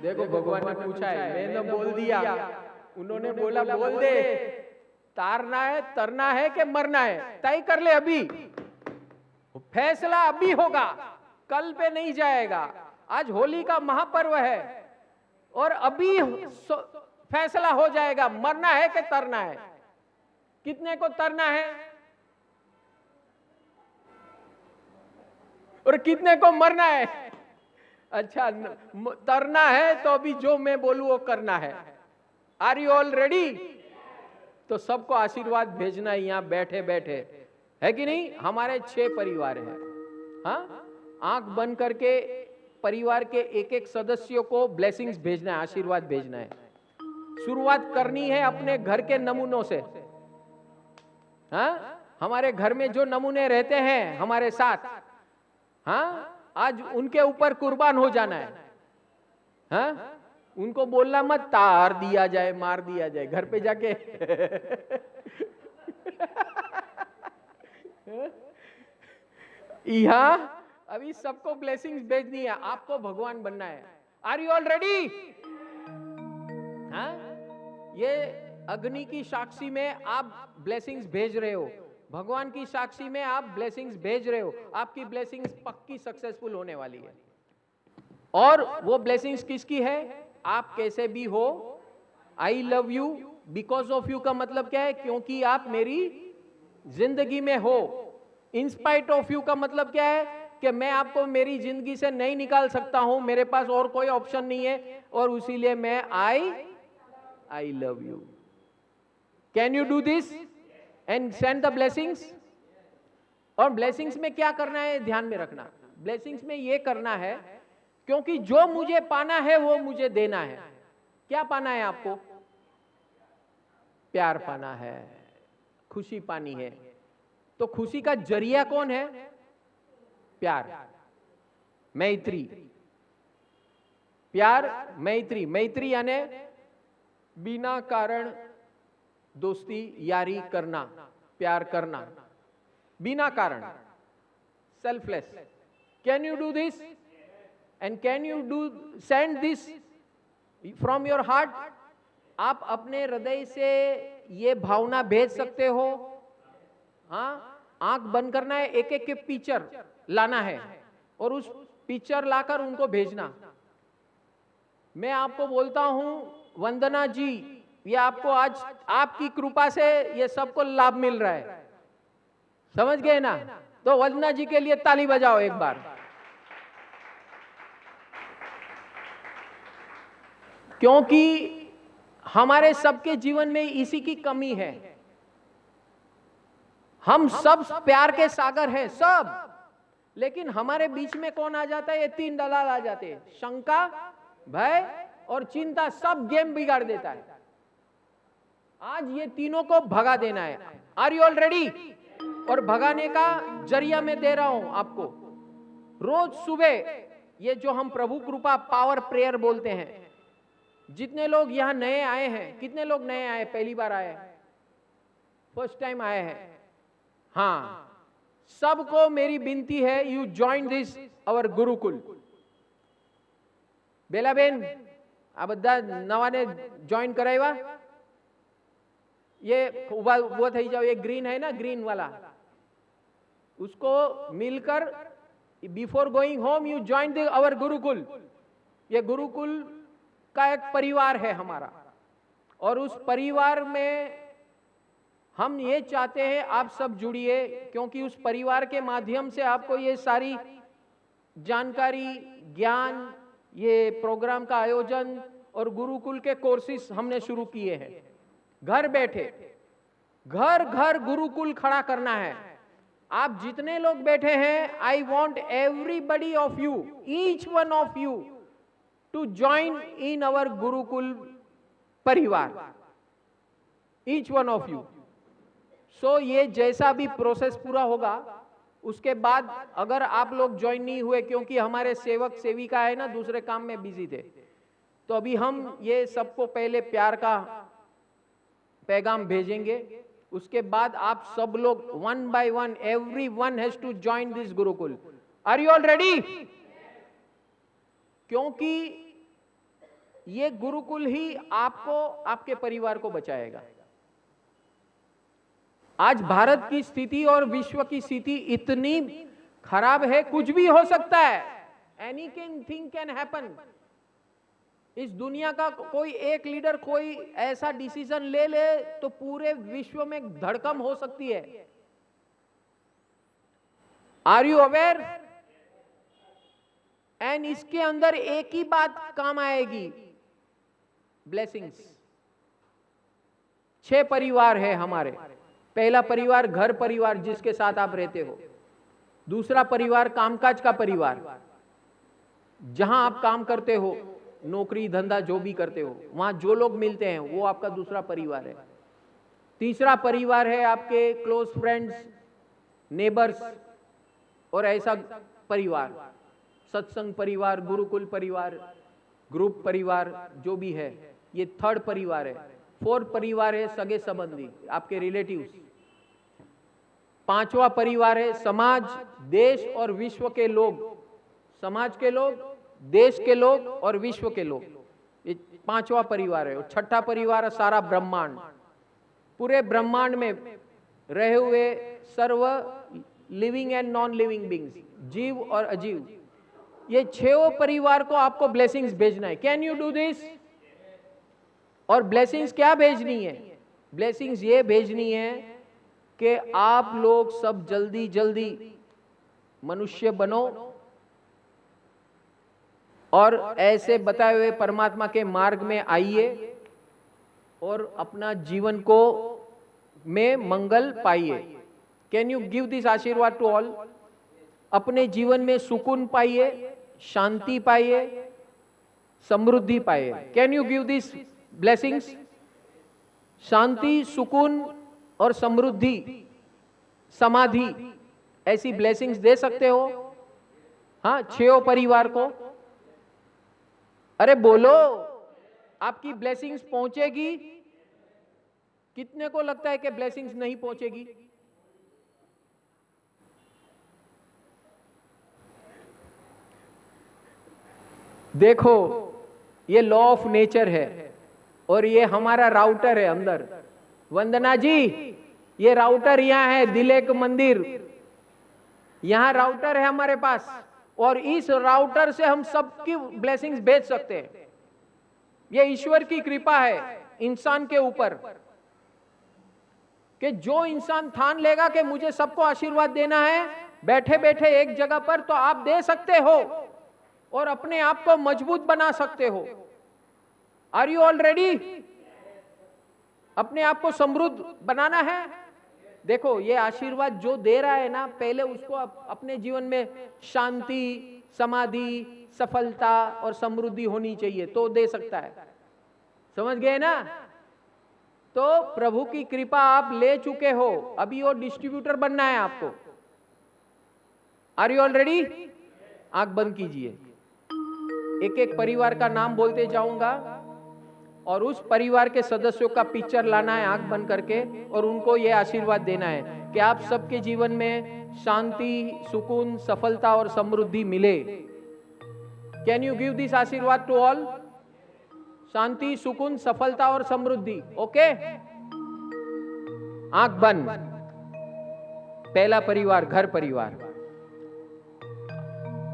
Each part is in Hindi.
देखो भगवान ने पूछा है, मैंने बोल दिया, उन्होंने बोला बोल दे, तारना है, तरना है कि मरना है, तय कर ले अभी। फैसला अभी होगा, कल पे नहीं जाएगा। आज होली का महापर्व है और अभी फैसला हो जाएगा, मरना है कि तरना है। कितने को तरना है और कितने को मरना है? अच्छा, तरना है तो अभी जो मैं बोलूं वो करना है। Are you all ready? तो सबको आशीर्वाद भेजना यहां बैठे बैठे, है कि नहीं? हमारे 6 परिवार हैं। हाँ, आंख बंद करके परिवार के एक एक सदस्यों को ब्लेसिंग्स भेजना है, आशीर्वाद भेजना है। शुरुआत करनी है अपने घर के नमूनों से। हाँ, हमारे घर में जो नमूने रहते हैं हमारे साथ, हाँ, आज उनके ऊपर कुर्बान हो जाना है। हाँ, उनको बोलना मत तार दिया जाए, मार दिया जाए घर पे जाके। यहां अभी सबको ब्लेसिंग्स भेजनी है, आपको भगवान बनना है। Are you all ready? हाँ, ये अग्नि की साक्षी में आप ब्लेसिंग्स भेज रहे हो, भगवान की साक्षी में आप ब्लेसिंग्स भेज रहे हो। आपकी ब्लेसिंग्स पक्की सक्सेसफुल होने वाली है। और वो ब्लेसिंग्स किसकी है? आप कैसे भी हो, I love you because of you का मतलब क्या है? क्योंकि आप मेरी जिंदगी में हो। इन स्पाइट ऑफ यू का मतलब क्या है? कि मैं आपको मेरी जिंदगी से नहीं निकाल सकता हूं, मेरे पास और कोई ऑप्शन नहीं है, और इसीलिए मैं I love you. Can you do this and send the blessings? और ब्लेसिंग्स में क्या करना है ध्यान में रखना, ब्लेसिंग्स में ये करना है, क्योंकि जो मुझे पाना है वो मुझे देना है। क्या पाना है आपको? प्यार पाना है, खुशी पानी है। तो खुशी का जरिया कौन है? प्यार, मैत्री। प्यार, मैत्री। मैत्री यानी बिना कारण दोस्ती यारी करना, प्यार करना बिना कारण, selfless. Can you do this and can you do send this from your heart? आप अपने हृदय से ये भावना भेज सकते हो। हाँ, आंख बंद करना है, एक एक के पिक्चर लाना है और उस पिक्चर लाकर उनको भेजना। मैं आपको बोलता हूं वंदना जी, ये आपको आज आपकी कृपा से ये सबको लाभ मिल रहा है, समझ गए ना? तो वंदना जी के लिए ताली बजाओ एक बार। क्योंकि हमारे सबके जीवन में इसी की कमी है। हम सब प्यार के सागर हैं सब, लेकिन हमारे बीच में कौन आ जाता है? ये 3 दलाल आ जाते हैं, शंका, भय और चिंता। सब गेम बिगाड़ देता है। आज ये तीनों को भगा देना है। Are you all ready? और भगाने का जरिया मैं दे रहा हूं आपको। रोज सुबह ये जो हम प्रभु कृपा पावर प्रेयर बोलते हैं, जितने लोग यहां नए आए हैं, कितने लोग नए आए, पहली बार आए, फर्स्ट टाइम आए हैं? हाँ, सबको मेरी विनती है, you join this our gurukul. Belaben आ बधा नवाने ज्वाइन कराया, ये वो थी जाओ, ये ग्रीन है ना, ग्रीन वाला, उसको मिलकर before going home you join the our gurukul. ये गुरुकुल का एक परिवार है हमारा, और उस परिवार में हम ये चाहते हैं आप सब जुड़िए, क्योंकि उस परिवार के माध्यम से आपको ये सारी जानकारी, ज्ञान, ये प्रोग्राम का आयोजन और गुरुकुल के कोर्सेज हमने शुरू किए हैं। घर बैठे घर घर गुरुकुल खड़ा करना है। आप जितने लोग बैठे हैं, I want everybody of you, each one of you to join in our gurukul परिवार, each one of you. So ये जैसा भी प्रोसेस पूरा होगा, उसके बाद अगर आप लोग ज्वाइन नहीं हुए, क्योंकि हमारे सेवक सेविका है ना दूसरे काम में बिजी थे, तो अभी हम ये सबको पहले प्यार का पैगाम भेजेंगे। उसके बाद आप सब लोग one by one, every one has to join this gurukul. Are you all ready? क्योंकि ये गुरुकुल ही आपको, आपके परिवार को बचाएगा। आज भारत की स्थिति और विश्व की स्थिति इतनी खराब है, कुछ भी हो सकता है, एनीथिंग कैन हैपन। इस दुनिया का कोई एक लीडर कोई ऐसा डिसीजन ले ले तो पूरे विश्व में धड़कम हो सकती है। Are you aware? एंड इसके अंदर एक ही बात काम आएगी, ब्लेसिंग्स। 6 परिवार है हमारे। पहला परिवार घर परिवार, जिसके साथ आप रहते हो। दूसरा परिवार कामकाज का परिवार, जहां आप काम करते हो, नौकरी धंधा जो भी करते हो, वहां जो लोग मिलते हैं वो आपका दूसरा परिवार है। तीसरा परिवार है आपके क्लोज फ्रेंड्स, नेबर्स और ऐसा परिवार, सत्संग परिवार, गुरुकुल परिवार, ग्रुप परिवार, जो भी है, ये थर्ड परिवार है। फोर्थ परिवार है सगे संबंधी, आपके रिलेटिव्स। पांचवा परिवार है समाज, देश और विश्व के लोग। समाज के लोग, देश के लोग और विश्व के लोग, ये पांचवा परिवार है। और छठा परिवार है सारा ब्रह्मांड, पूरे ब्रह्मांड में रहे हुए सर्व living and non living beings, जीव और अजीव। ये 6 परिवार को आपको ब्लेसिंग्स भेजना है। Can you do this? और ब्लेसिंग्स क्या भेजनी है? ब्लेसिंग्स ये भेजनी है कि आप लोग सब जल्दी जल्दी मनुष्य बनो और ऐसे बताए हुए परमात्मा के मार्ग में आइए और अपना जीवन को में मंगल पाइए। Can you give this ashirwad to all? अपने जीवन में सुकून पाइए, शांति पाइए, समृद्धि पाइए। Can you give this blessings? शांति, सुकून और समृद्धि, समाधि, ऐसी ब्लेसिंग्स दे सकते हो? हाँ, 6 परिवार को। अरे बोलो, आपकी ब्लेसिंग्स पहुंचेगी? कितने को लगता है कि ब्लेसिंग्स नहीं पहुंचेगी? देखो, ये लॉ ऑफ नेचर है और ये हमारा राउटर है अंदर। वंदना जी, ये राउटर यहां है, दिलेक मंदिर, यहां राउटर है हमारे पास और इस राउटर से हम सबकी ब्लेसिंग्स भेज सकते हैं। ये ईश्वर की कृपा है इंसान के ऊपर कि जो इंसान ठान लेगा कि मुझे सबको आशीर्वाद देना है बैठे बैठे एक जगह पर, तो आप दे सकते हो और अपने आप को मजबूत बना सकते हो। Are you all ready? अपने आप को समृद्ध बनाना है। देखो, ये आशीर्वाद जो दे रहा है ना, पहले उसको अपने जीवन में शांति, समाधि, सफलता और समृद्धि होनी चाहिए तो दे सकता है। समझ गए ना? तो प्रभु की कृपा आप ले चुके हो, अभी वो डिस्ट्रीब्यूटर बनना है आपको। Are you all ready? आंख बंद कीजिए, एक एक परिवार का नाम बोलते जाऊंगा और उस परिवार के सदस्यों का पिक्चर लाना है आंख बंद करके और उनको यह आशीर्वाद देना है कि आप सबके जीवन में शांति, सुकून, सफलता और समृद्धि मिले। Can you give this ashirwad to all? शांति, सुकून, सफलता और समृद्धि। ओके, आंख बंद। पहला परिवार घर परिवार।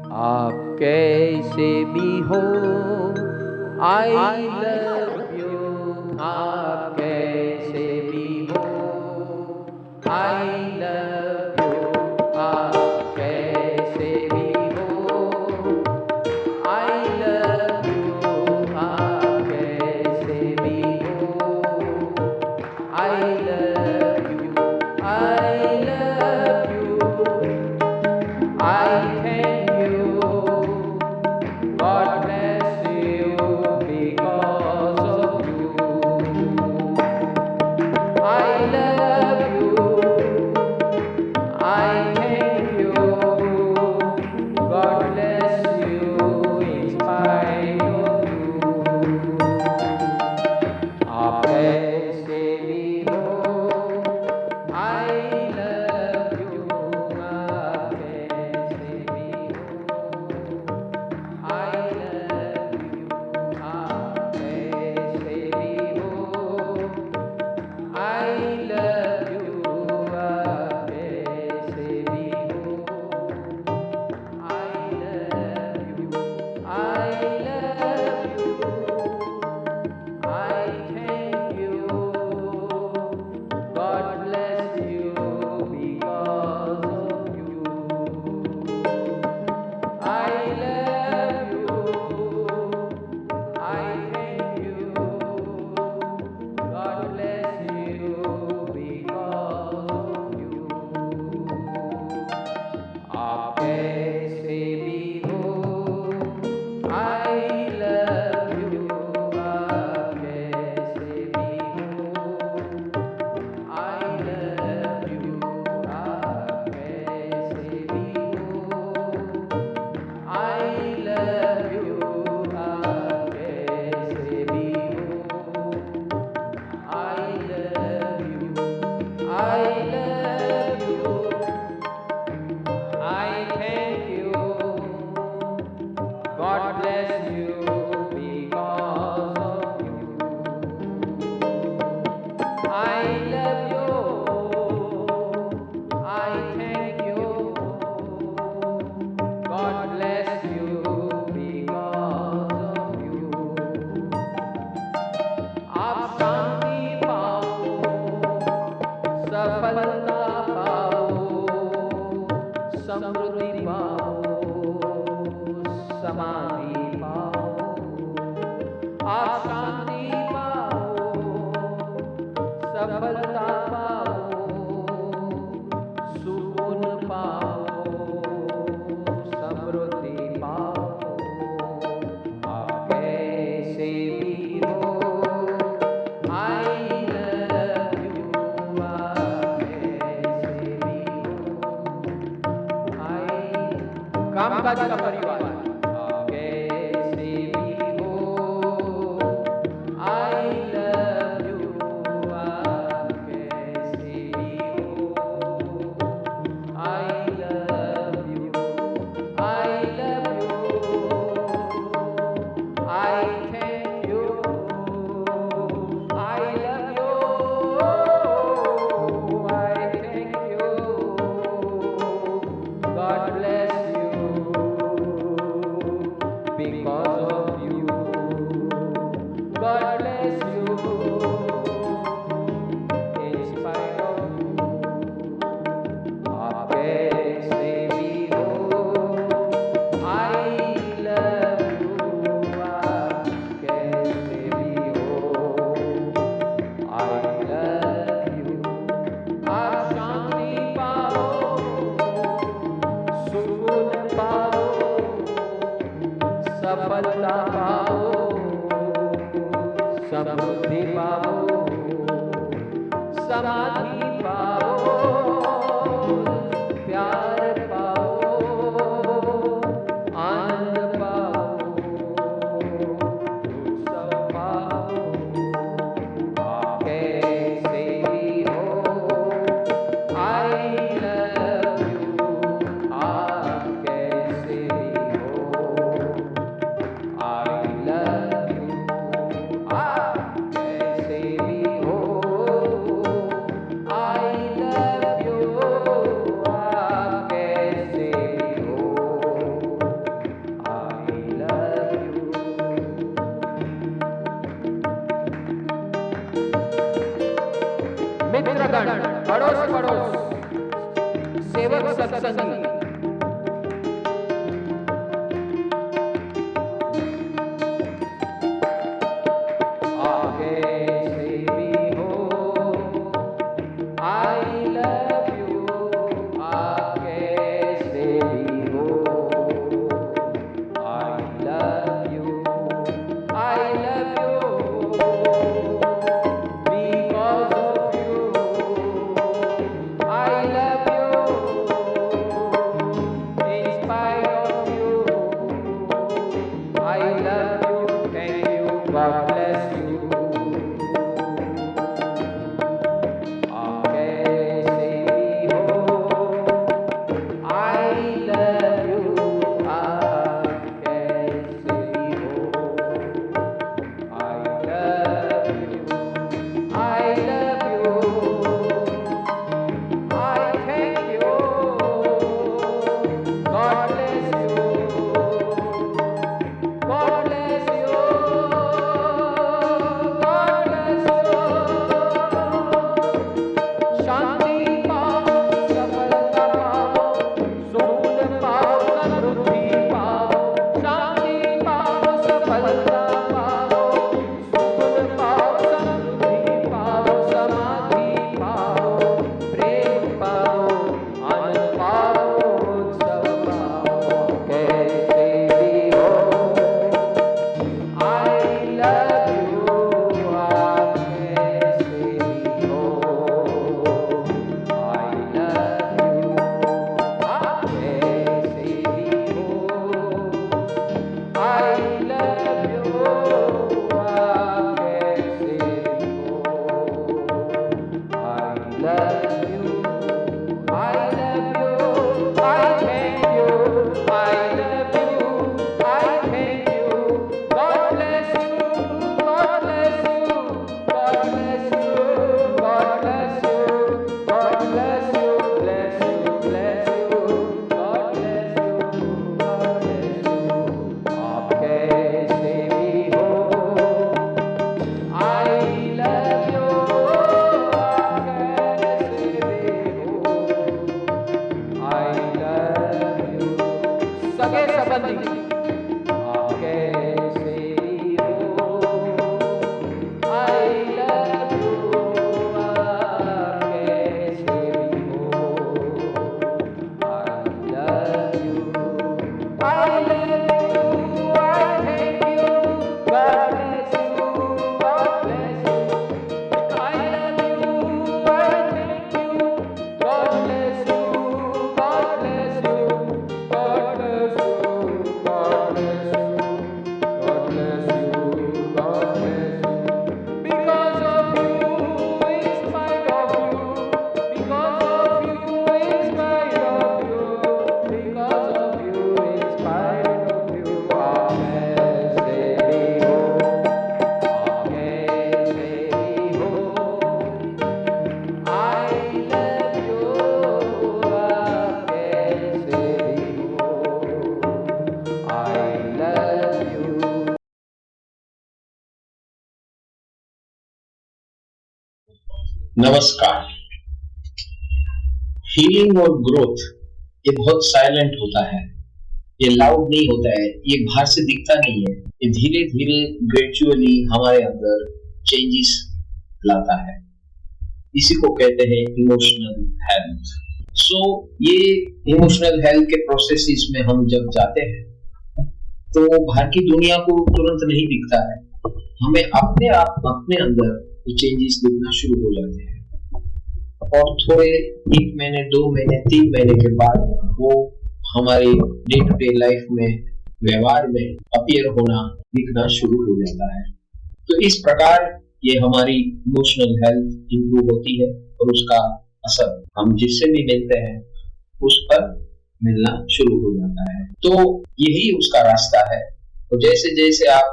आप कैसे भी हो, आई लव यू। आप कैसे भी हो, आई लव यू। आप कैसे भी हो, आई लव यू। आप कैसे भी हो, I love you. I love you. I thank you. God bless you because of you. आप शांति पाओ, सफलता पाओ, सुकून पाओ, समृद्धि पाओ। आप कैसे भी हो, आई लव यू। आप कैसे भी हो, आई कामकाज का परिवार, आप कैसे भी हो, आई लव यू। आप कैसे भी हो, I love you, I love you, I thank you, I love you, I thank you, God bless you, because of you, God bless you, in spite of you। आप कैसे भी हो, I love you। आप कैसे भी हो, I love you। आप शांति पाओ, सुकून पाओ, सफलता पाओ, समृद्धि पाओ, समाधि पाओ, प्यार पाओ, आनंद पाओ, उत्सव पाओ। आप कैसे भी हो, I love you। आप कैसे भी हो, I love you। आप कैसे भी हो, I love you। आप कैसे भी हो, I love you। मित्रगण, अड़ोस पड़ोस, सेवक सत्संगी, आप कैसे भी हो, I love you। आप कैसे भी हो, I love you, I love you, because of you, I love you, in spite of you, I love you, thank you, God bless you। आप कैसे भी हो, I love you। आप कैसे भी हो, I love you, I love you, I thank you, God bless you, God bless you, नमस्कार। हीलिंग और ग्रोथ ये बहुत साइलेंट होता है, ये लाउड नहीं होता है, ये बाहर से दिखता नहीं है, ये धीरे धीरे ग्रेजुअली हमारे अंदर चेंजेस लाता है। इसी को कहते हैं इमोशनल हेल्थ। ये इमोशनल हेल्थ के प्रोसेसेस में हम जब जाते हैं तो बाहर की दुनिया को तुरंत नहीं दिखता है, हमें अपने आप अपने अंदर चेंजेस दिखना शुरू हो जाते हैं और थोड़े 1 महीने 2 महीने 3 महीने के बाद वो हमारी डे टू डे लाइफ में व्यवहार में अपीयर होना दिखना शुरू हो जाता है। तो इस प्रकार ये हमारी इमोशनल हेल्थ इंप्रूव होती है और उसका असर हम जिससे भी मिलते हैं उस पर मिलना शुरू हो जाता है। तो यही उसका रास्ता है। तो जैसे जैसे आप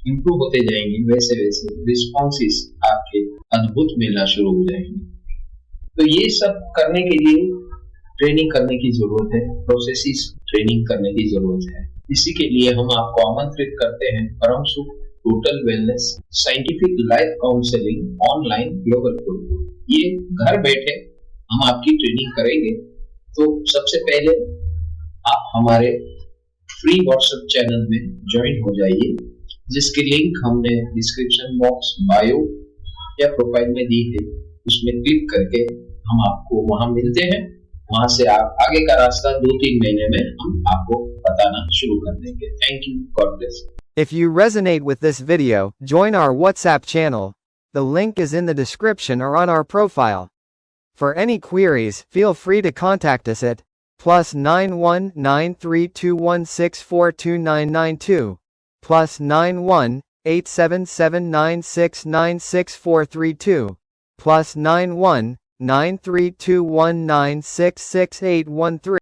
इंप्रूव होते जाएंगे वैसे वैसे रिस्पॉन्सेस आपके अद्भुत मिलना शुरू हो जाएंगे। तो ये सब करने के लिए ट्रेनिंग करने की जरूरत है, प्रोसेसेस ट्रेनिंग करने की जरूरत है। इसी के लिए हम आपको आमंत्रित करते हैं परम सुख total wellness scientific life counselling online global course. ये घर बैठे हम आपकी ट्रेनिंग करेंगे। तो सबसे पहले आप हमारे फ्री व्हाट्सएप चैनल में ज्वाइन हो जाइए, जिसकी लिंक हमने डिस्क्रिप्शन बॉक्स, बायो या प्रोफाइल में दी है। उसमें क्लिक करके हम आपको वहां मिलते हैं। वहां से आप आगे का रास्ता 2-3 महीने में हम आपको बताना शुरू कर देंगे। Thank you, God bless. If you resonate with this video, join our WhatsApp channel. The link is in the description or on our profile. For any queries, feel free to contact us at +91 9321642992, +91 8779696432, +91 9321966813.